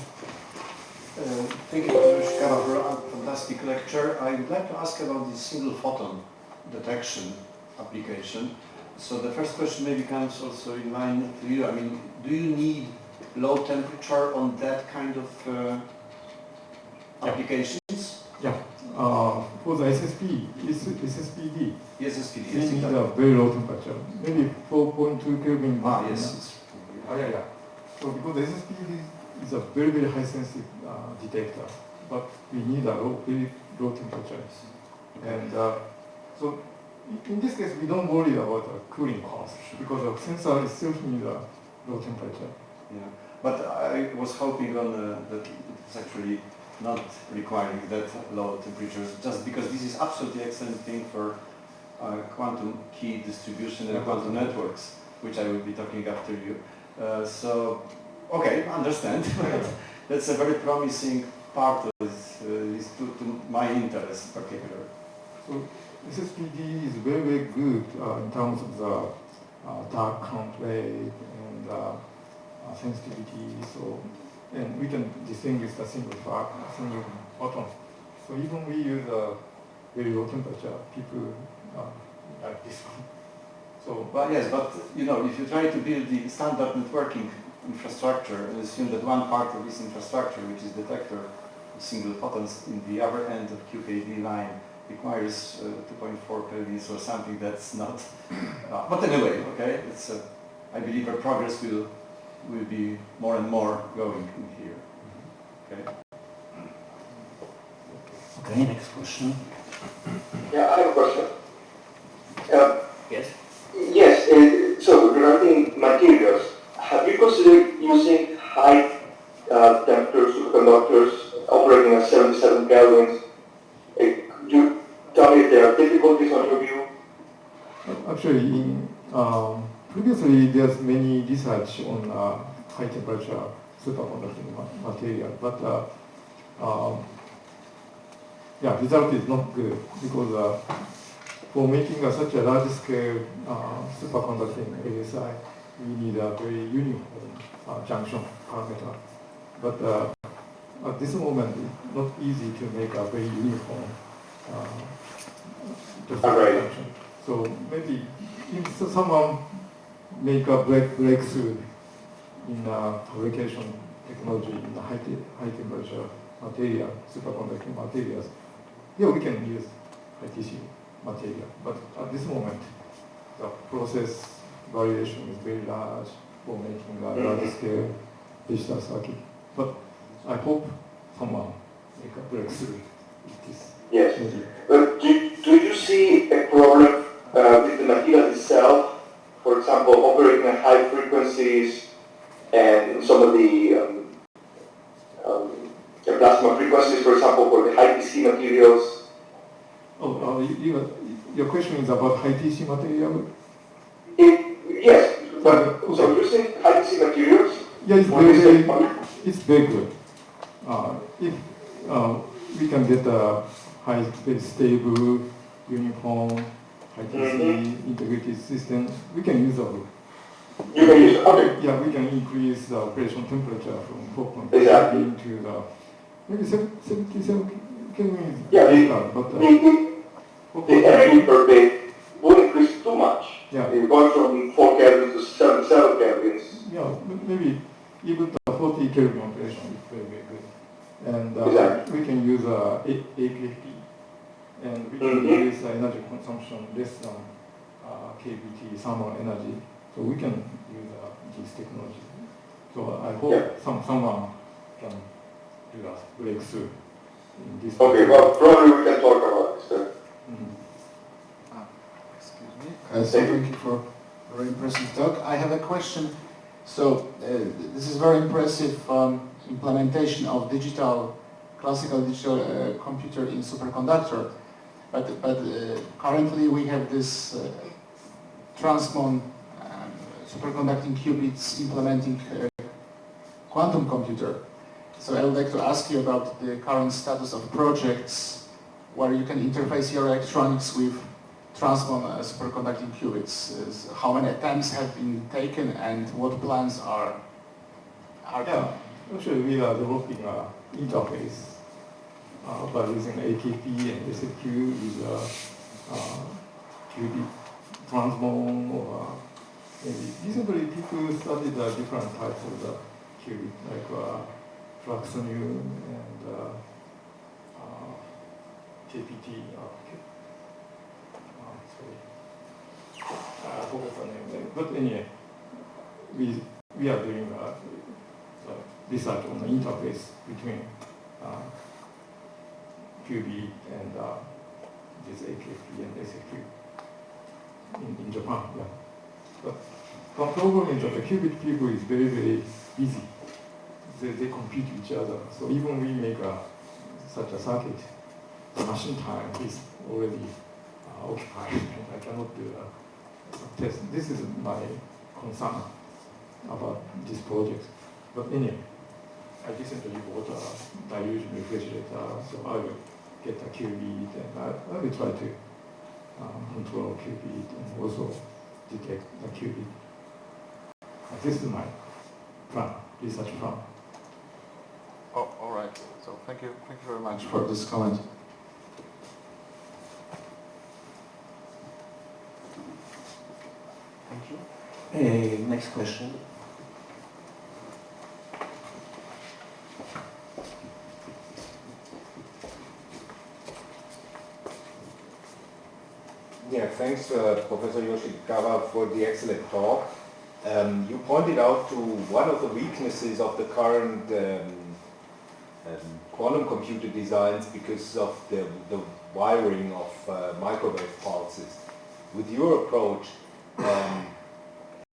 Thank you, Dr. Yoshikawa, for a fantastic lecture. I would like to ask about the single photon detection application. So the first question maybe comes also in mind to you. I mean, do you need low temperature on that kind of applications? Yeah. For the SSPD, Yes, SPD. we Yes, need exactly. a very low temperature, maybe 4.2 Kelvin. Yes. Yeah. So because the SSPD is a very, very high sensitive detector, but we need a very low temperature. And so in this case, we don't worry about cooling cost because the sensor itself needs a low temperature. Yeah, but I was hoping on that it's actually not requiring that low temperatures, just because this is absolutely excellent thing for quantum key distribution and quantum networks, which I will be talking after you. So, okay, understand. That's a very promising part of this to my interest in particular. So SSPD is very, very good in terms of the dark count rate and sensitivity. So, and we can distinguish the single photon. So even we use a very low temperature, people like this one. So, Well, yes, but you know, if you try to build the standard networking infrastructure and assume that one part of this infrastructure, which is detector of single photons in the other end of QKD line, requires 2.4 kelvins or something, that's not. But anyway, okay, it's. I believe our progress will be more and more going in here. Okay. Okay, next question. Yeah, I have a question. Yes. Yes, so regarding materials, have you considered using high temperature superconductors operating at 77 kelvins? Could you tell me if there are difficulties on your view? actually, previously there's many research on high temperature superconducting material, but yeah, result is not good because for making such a large scale superconducting ASI, we need a very uniform junction parameter. But at this moment, it's not easy to make a very uniform junction. So maybe if someone make a breakthrough in fabrication technology in the high temperature material, superconducting materials, yeah, we can use high tissue material. But at this moment, the process variation is very large for making a large scale digital circuit. But I hope someone make a breakthrough with this. Yes. Maybe. But do you see a problem with the material itself? For example, operating at high frequencies and some of the plasma frequencies, for example, for the high TC materials? Your question is about high TC material? Yes. But, Okay. so you're saying high TC materials? Yeah, it's very good. If we can get a high, very stable, uniform, high TC integrated system, we can use it. You can use it, okay. Yeah, we can increase the operation temperature from 4.5 Exactly. to the maybe 77 Kelvin. Yeah, but the energy per bit won't increase too much. Yeah. You're going from 4 kelvins to 77 kelvins. yeah, maybe even the 40 Kelvin operation is very, very good. And Exactly. we can use AKP, and we can use energy consumption less than KBT thermal energy. So we can use this technology. So I hope someone can do a breakthrough in this. Okay, well, probably we can talk about this then. Excuse me. So thank you for a very impressive talk. I have a question. So this is very impressive implementation of classical digital computer in superconductor. But currently we have this transmon superconducting qubits implementing quantum computer. So I would like to ask you about the current status of projects where you can interface your electronics with transmon superconducting qubits. How many attempts have been taken and what plans are Yeah, actually we are developing an interface by using AKP and SFQ with qubit transmon or maybe recently people studied different types of the qubit like Fluxonium and KPT. I forgot the name. But anyway, we are doing research on the interface between qubit and this AKP and SFQ in Japan. Yeah. But one problem is that the qubit people is very, very busy. They compete with each other. So even we make such a circuit, the machine time is already occupied. I cannot do a test. This is my concern about this project. But anyway, I recently bought a dilution refrigerator, so I will get a qubit and I will try to control qubit and also detect the qubit. This is my plan, research plan. Oh, all right. So thank you very much for this comment. Thank you. Next question. Yeah, thanks, Professor Yoshikawa, for the excellent talk. You pointed out to one of the weaknesses of the current quantum computer designs because of the wiring of microwave pulses. With your approach,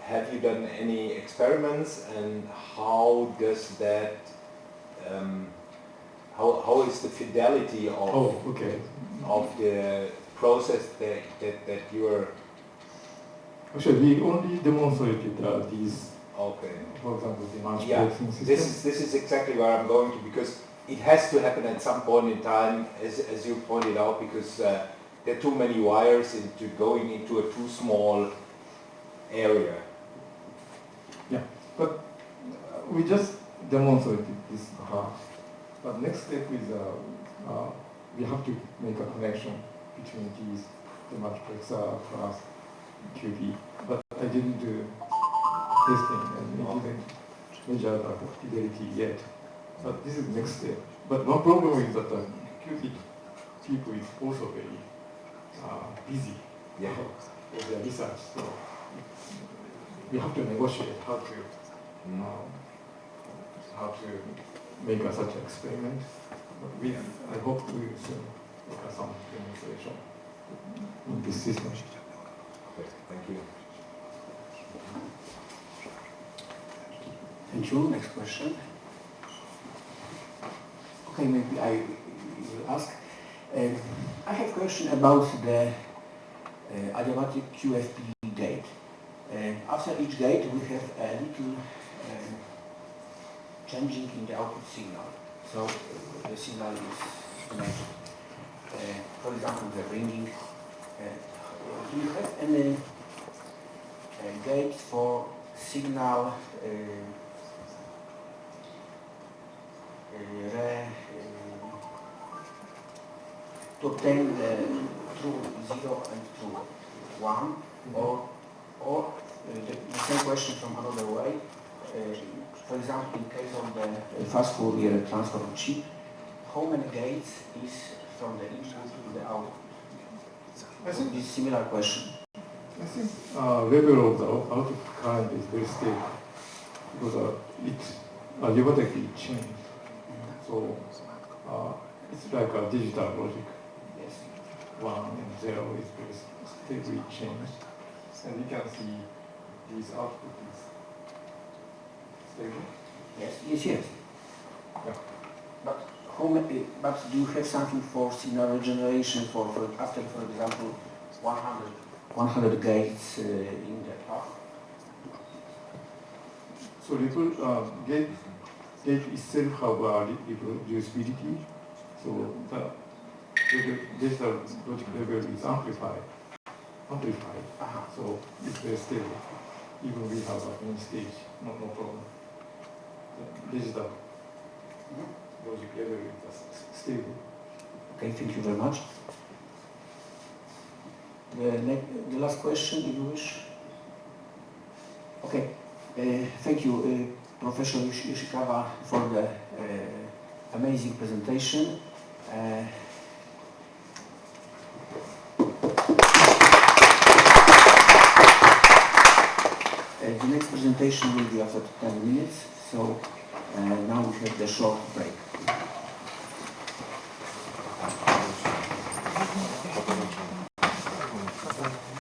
have you done any experiments, and how does that, how is the fidelity of, of the process that you're... Actually, we only demonstrated these, for example, the multiplexing system. This is exactly where I'm going to, because it has to happen at some point in time, as you pointed out, because there are too many wires into going into a too small area. Yeah, but we just demonstrated this part. But next step is we have to make a connection between these, the multiplexer plus qubit. But I didn't do testing and we didn't measure the fidelity yet. But this is the next step. But one problem is that the qubit people is also very busy with their research. So we have to negotiate how to make such an experiment. But I hope we will soon make some demonstration in this system. Okay, thank you. Thank you. Next question. Okay, maybe I will ask. I have a question about the adiabatic QFP gate. After each gate, we have a little changing in the output signal. So the signal is measured. For example, the ringing. Do you have any gates for signal to obtain true 0 and true 1, or the same question from another way. For example, in case of the fast Fourier transform chip, how many gates is from the input to the output? I think this is a similar question. I think level of the output current is very stable because it algebraically changed. So It's like a digital logic. Yes. 1 and 0 is very stably changed. And you can see these output is stable. Yes. Yes. Yes. Yeah. But but do you have something for signal regeneration for after, for example, 100 gates in the path? So gate itself have reproducibility. So the digital logic level is amplified. So it's very stable. Even we have one stage, no problem. The digital logic level is stable. Okay, thank you very much. The last question, if you wish. Okay, thank you, Professor Yoshikawa, for the amazing presentation. The next presentation will be after 10 minutes, so now we have the short break.